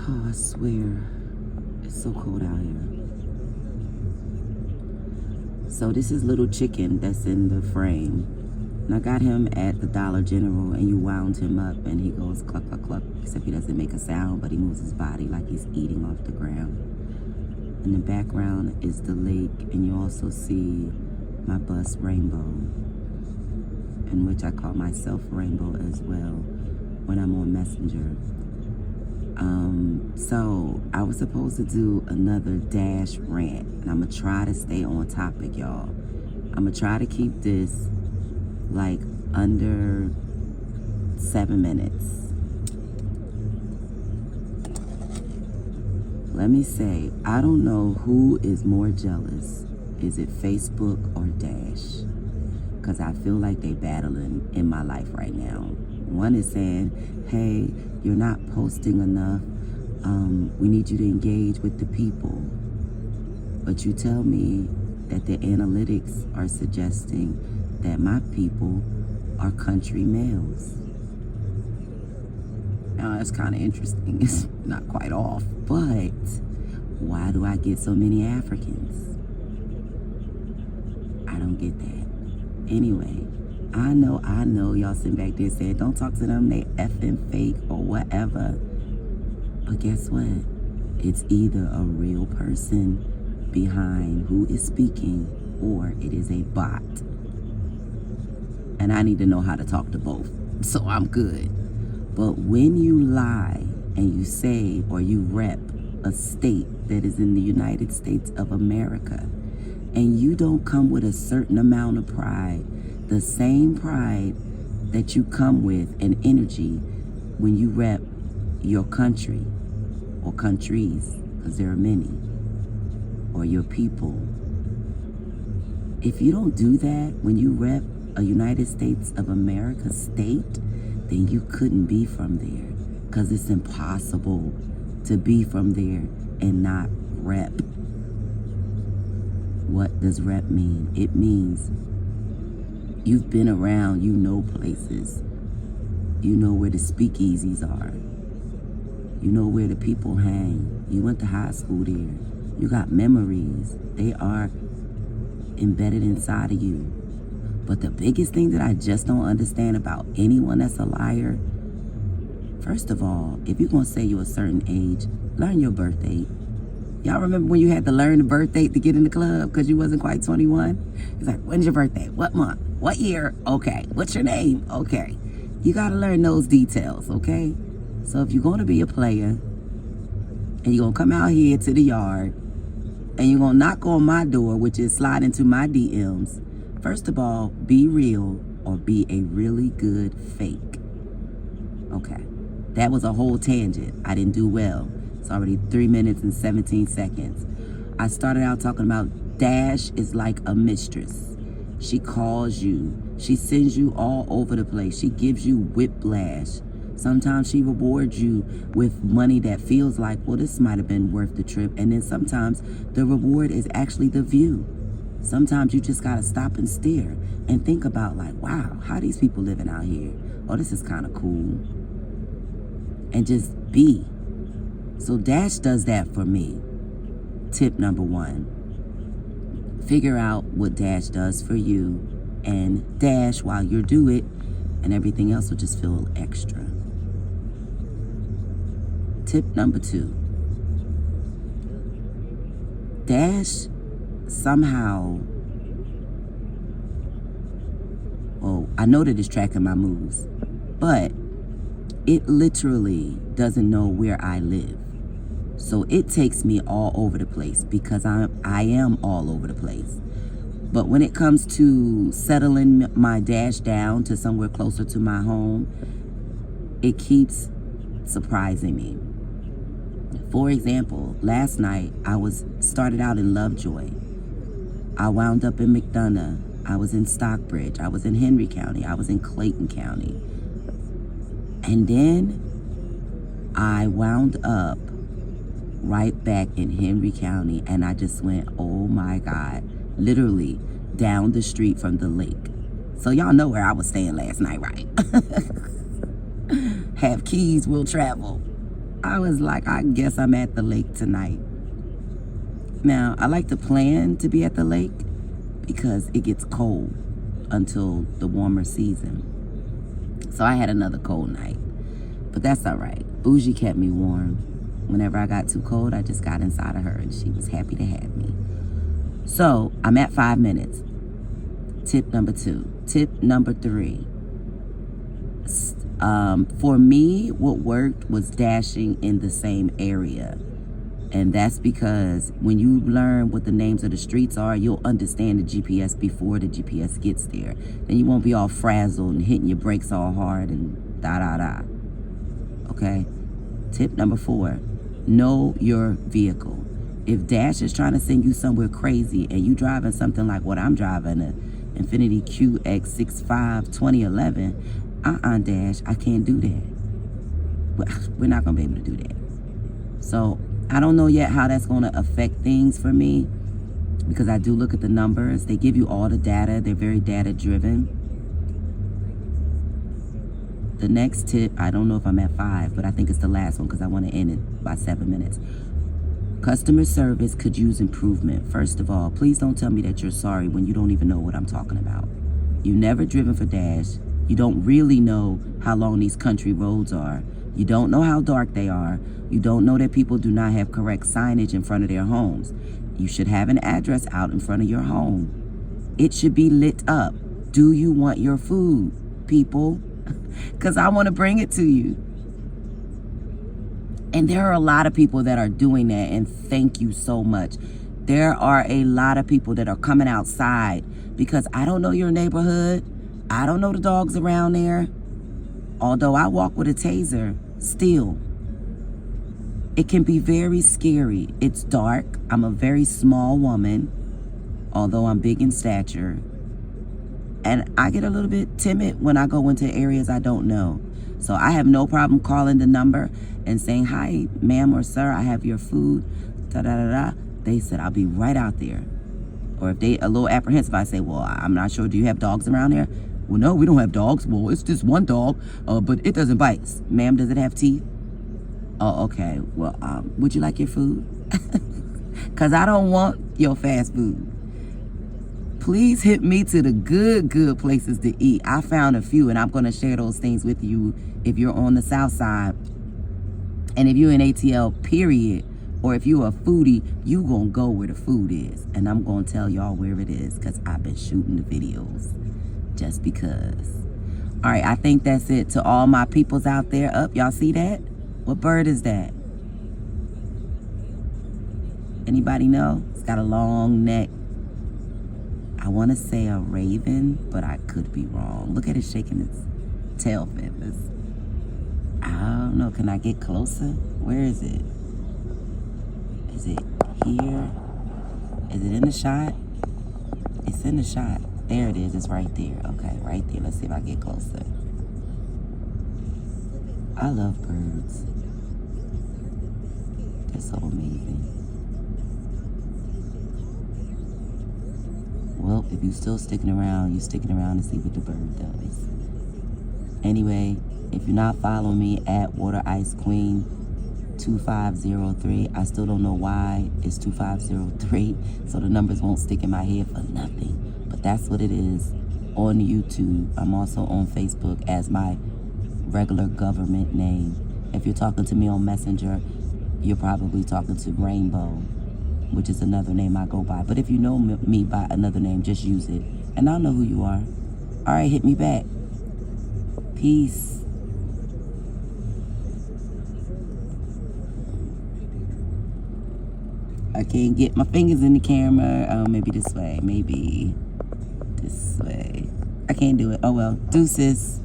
Oh, I swear, it's so cold out here. So this is Little Chicken that's in the frame. And I got him at the Dollar General, and you wound him up, and he goes cluck, cluck, cluck, except he doesn't make a sound, but he moves his body like he's eating off the ground. In the background is the lake, and you also see my bus Rainbow, in which I call myself Rainbow as well when I'm on Messenger. So I was supposed to do another Dash rant, and I'm gonna try to stay on topic, y'all. I'm gonna try to keep this like under 7 minutes. Let me say, I don't know who is more jealous. Is it Facebook or Dash? Because I feel like they battling in my life right now. One is saying, hey, you're not posting enough. We need you to engage with the people. But you tell me that the analytics are suggesting that my people are country males. Now, that's kind of interesting. It's not quite off, but why do I get so many Africans? I don't get that. Anyway, I know y'all sitting back there saying, don't talk to them, they effing fake or whatever. But guess what? It's either a real person behind who is speaking, or it is a bot. And I need to know how to talk to both, so I'm good. But when you lie and you say or you rep a state that is in the United States of America, and you don't come with a certain amount of pride, the same pride that you come with and energy when you rep your country or countries, because there are many, or your people. If you don't do that when you rep a United States of America state, then you couldn't be from there, because it's impossible to be from there and not rep. What does rep mean? It means you've been around, you know places. You know where the speakeasies are. You know where the people hang. You went to high school there. You got memories. They are embedded inside of you. But the biggest thing that I just don't understand about anyone that's a liar, first of all, if you're going to say you're a certain age, learn your birth date. Y'all remember when you had to learn the birth date to get in the club because you wasn't quite 21? It's like, when's your birthday? What month? What year? Okay. What's your name? Okay. You got to learn those details, okay? So if you're going to be a player and you're going to come out here to the yard and you're going to knock on my door, which is slide into my DMs, first of all, be real or be a really good fake. Okay. That was a whole tangent. I didn't do well. It's already 3 minutes and 17 seconds. I started out talking about Dash is like a mistress. She calls you. She sends you all over the place. She gives you whiplash. Sometimes she rewards you with money that feels like, well, this might have been worth the trip. And then sometimes the reward is actually the view. Sometimes you just got to stop and stare and think about like, wow, how are these people living out here? Oh, this is kind of cool. And just be. So Dash does that for me. Tip number 1. Figure out what Dash does for you and Dash while you do it, and everything else will just feel extra. Tip number 2. Dash somehow, I know that it's tracking my moves, but it literally doesn't know where I live. So it takes me all over the place because I am all over the place. But when it comes to settling my Dash down to somewhere closer to my home, it keeps surprising me. For example, last night I started out in Lovejoy. I wound up in McDonough. I was in Stockbridge. I was in Henry County. I was in Clayton County. And then I wound up right back in Henry County, and I just went, oh my God, literally down the street from the lake. So y'all know where I was staying last night, right? Have keys, will travel. I was like, I guess I'm at the lake tonight. Now, I like to plan to be at the lake because it gets cold until the warmer season. So I had another cold night, but that's all right. Bougie kept me warm. Whenever I got too cold, I just got inside of her and she was happy to have me. So I'm at 5 minutes. Tip number 2. Tip number 3. For me, what worked was dashing in the same area. And that's because when you learn what the names of the streets are, you'll understand the GPS before the GPS gets there. Then you won't be all frazzled and hitting your brakes all hard and da-da-da. Okay? Tip number 4, know your vehicle. If Dash is trying to send you somewhere crazy and you driving something like what I'm driving, an Infiniti QX65 2011, Dash, I can't do that. We're not going to be able to do that. So I don't know yet how that's going to affect things for me because I do look at the numbers. They give you all the data. They're very data driven. The next tip, I don't know if I'm at 5, but I think it's the last one because I want to end it by 7 minutes. Customer service could use improvement. First of all, please don't tell me that you're sorry when you don't even know what I'm talking about. You've never driven for Dash. You don't really know how long these country roads are. You don't know how dark they are. You don't know that people do not have correct signage in front of their homes. You should have an address out in front of your home. It should be lit up. Do you want your food, people? Because I want to bring it to you. And there are a lot of people that are doing that, and thank you so much. There are a lot of people that are coming outside because I don't know your neighborhood. I don't know the dogs around there. Although I walk with a taser, still, it can be very scary. It's dark. I'm a very small woman, although I'm big in stature. And I get a little bit timid when I go into areas I don't know. So I have no problem calling the number and saying, hi, ma'am or sir, I have your food, da-da-da-da. They said, I'll be right out there. Or if they a little apprehensive, I say, well, I'm not sure, do you have dogs around here? Well, no, we don't have dogs. Well, it's just one dog, but it doesn't bite. Ma'am, does it have teeth? Oh, okay. Well, would you like your food? Because I don't want your fast food. Please hit me to the good places to eat. I found a few, and I'm going to share those things with you if you're on the south side. And if you're in ATL, period, or if you're a foodie, you going to go where the food is. And I'm going to tell y'all where it is because I've been shooting the videos. Just because. All right, I think that's it. To all my peoples out there, y'all see that? What bird is that? Anybody know? It's got a long neck. I want to say a raven, but I could be wrong. Look at it shaking its tail feathers. I don't know. Can I get closer? Where is it? Is it here? Is it in the shot? It's in the shot. There it is. It's right there. Okay, right there. Let's see if I get closer. I love birds. They're so amazing. Well, if you're still sticking around, you're sticking around to see what the bird does. Anyway, if you're not following me at Water Ice Queen 2503, I still don't know why it's 2503, so the numbers won't stick in my head for nothing. But that's what it is on YouTube. I'm also on Facebook as my regular government name. If you're talking to me on Messenger, you're probably talking to Rainbow, which is another name I go by. But if you know me by another name, just use it. And I'll know who you are. All right, hit me back. Peace. I can't get my fingers in the camera. Oh, maybe this way. Maybe this way. I can't do it. Oh, well. Deuces.